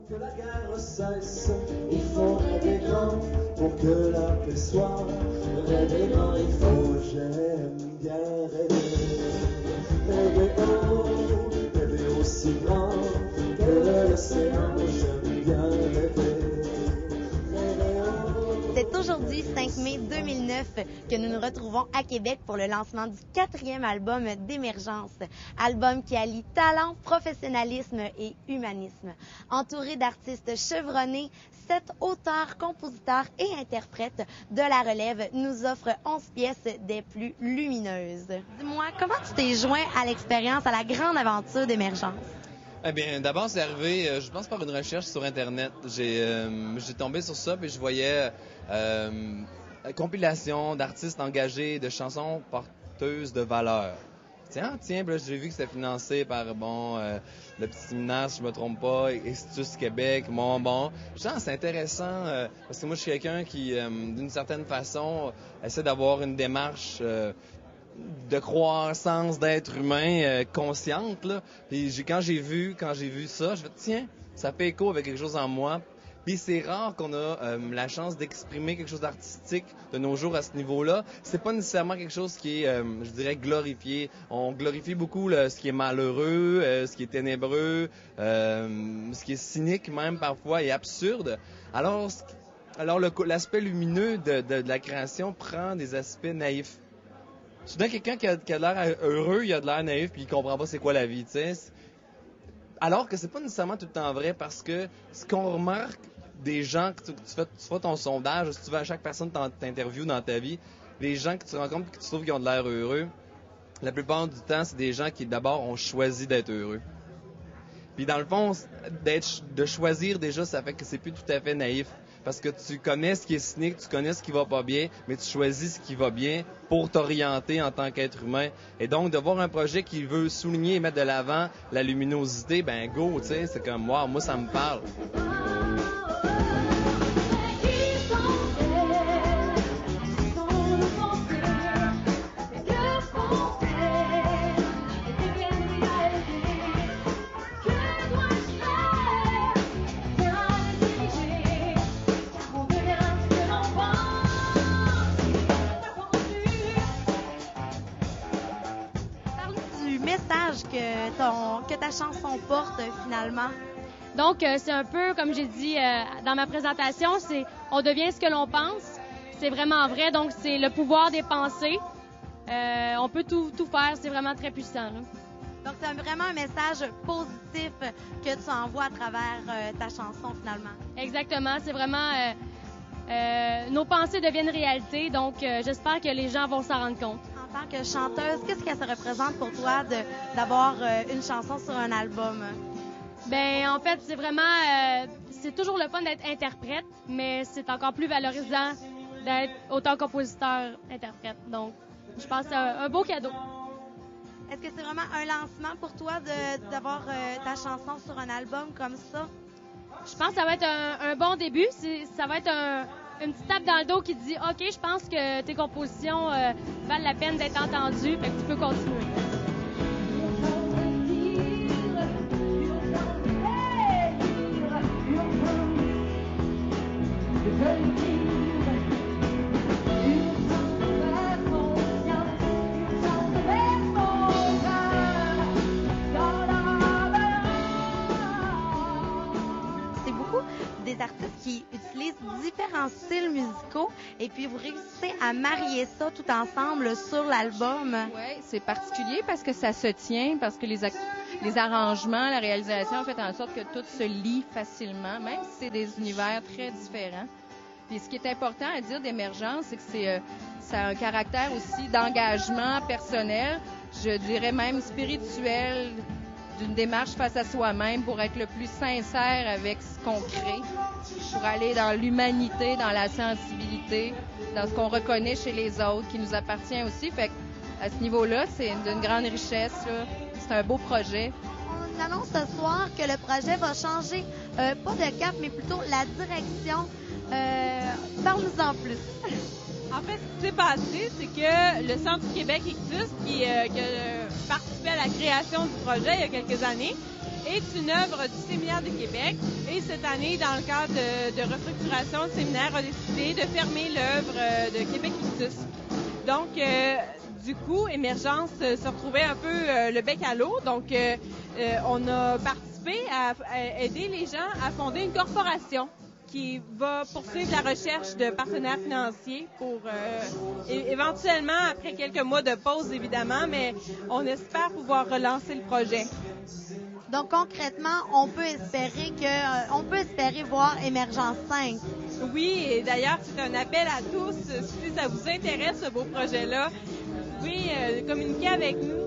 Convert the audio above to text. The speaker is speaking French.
Que la guerre cesse, il faut rêver grand pour que la paix soit. Rêver grand, il faut, j'aime bien rêver. Rêver haut, rêver aussi grand que l'océan, j'aime bien rêver. C'est aujourd'hui, 5 mai 2009, que nous nous retrouvons à Québec pour le lancement du 4e album d'Émergence. Album qui allie talent, professionnalisme et humanisme. Entouré d'artistes chevronnés, 7 auteurs, compositeurs et interprètes de la relève nous offrent 11 pièces des plus lumineuses. Dis-moi, comment tu t'es joint à l'expérience, à la grande aventure d'Émergence? Eh bien, d'abord, c'est arrivé, je pense, par une recherche sur Internet. J'ai tombé sur ça, puis je voyais compilation d'artistes engagés, de chansons porteuses de valeur. Tiens, puis là, j'ai vu que c'était financé par, le petit séminaire, si je me trompe pas, Institut Québec. C'est intéressant, parce que moi, je suis quelqu'un qui, d'une certaine façon, essaie d'avoir une démarche de croissance d'être humain consciente, là. Puis quand j'ai vu ça, je me dis tiens, ça fait écho avec quelque chose en moi. Puis c'est rare qu'on a la chance d'exprimer quelque chose d'artistique de nos jours à ce niveau-là. C'est pas nécessairement quelque chose qui est, je dirais, glorifié. On glorifie beaucoup ce qui est malheureux, ce qui est ténébreux, ce qui est cynique même parfois et absurde. Alors l'aspect lumineux de la création prend des aspects naïfs. Soudain, quelqu'un qui a l'air heureux, il a de l'air naïf, puis il comprend pas c'est quoi la vie, tu sais. Alors que c'est pas nécessairement tout le temps vrai, parce que ce qu'on remarque des gens, que tu fais ton sondage, si tu vas à chaque personne t'interview dans ta vie, les gens que tu rencontres et que tu trouves qu'ils ont de l'air heureux, la plupart du temps, c'est des gens qui, d'abord, ont choisi d'être heureux. Puis dans le fond, de choisir déjà, ça fait que c'est plus tout à fait naïf. Parce que tu connais ce qui est cynique, tu connais ce qui va pas bien, mais tu choisis ce qui va bien pour t'orienter en tant qu'être humain. Et donc, de voir un projet qui veut souligner et mettre de l'avant la luminosité, ben go, tu sais, c'est comme, wow, moi, ça me parle. Que ta chanson porte finalement? Donc, c'est un peu, comme j'ai dit dans ma présentation, c'est on devient ce que l'on pense. C'est vraiment vrai, donc c'est le pouvoir des pensées. On peut tout faire, c'est vraiment très puissant, là. Donc, c'est vraiment un message positif que tu envoies à travers ta chanson finalement. Exactement, c'est vraiment... nos pensées deviennent réalité, donc j'espère que les gens vont s'en rendre compte. En tant que chanteuse, qu'est-ce que ça représente pour toi d'avoir une chanson sur un album? Ben en fait, c'est vraiment... c'est toujours le fun d'être interprète, mais c'est encore plus valorisant d'être auteur-compositeur-interprète. Donc, je pense que c'est un beau cadeau. Est-ce que c'est vraiment un lancement pour toi d'avoir ta chanson sur un album comme ça? Je pense que ça va être un bon début. Ça va être une petite tape dans le dos qui dit « OK, je pense que tes compositions valent la peine d'être entendues, fait que tu peux continuer. » Des artistes qui utilisent différents styles musicaux et puis vous réussissez à marier ça tout ensemble sur l'album. Oui, c'est particulier parce que ça se tient, parce que les arrangements, la réalisation ont fait en sorte que tout se lie facilement, même si c'est des univers très différents. Puis ce qui est important à dire d'Émergence, c'est que ça a un caractère aussi d'engagement personnel, je dirais même spirituel, d'une démarche face à soi-même pour être le plus sincère avec ce qu'on crée, pour aller dans l'humanité, dans la sensibilité, dans ce qu'on reconnaît chez les autres, qui nous appartient aussi. Fait qu'à ce niveau-là, c'est d'une grande richesse, là. C'est un beau projet. On annonce ce soir que le projet va changer, pas de cap, mais plutôt la direction. Parle-nous-en plus. En fait, ce qui s'est passé, c'est que le Centre du Québec Ictus, qui a participé à la création du projet il y a quelques années, est une œuvre du Séminaire de Québec et Et cette année, dans le cadre de restructuration, le séminaire a décidé de fermer l'œuvre de Québec Ictus. Donc, du coup, Émergence se retrouvait un peu le bec à l'eau. Donc, on a participé à aider les gens à fonder une corporation qui va poursuivre la recherche de partenaires financiers pour éventuellement, après quelques mois de pause évidemment, mais on espère pouvoir relancer le projet. Donc concrètement, on peut espérer voir Émergence 5. Oui, et d'ailleurs, c'est un appel à tous. Si ça vous intéresse, ce beau projet-là, vous pouvez communiquer avec nous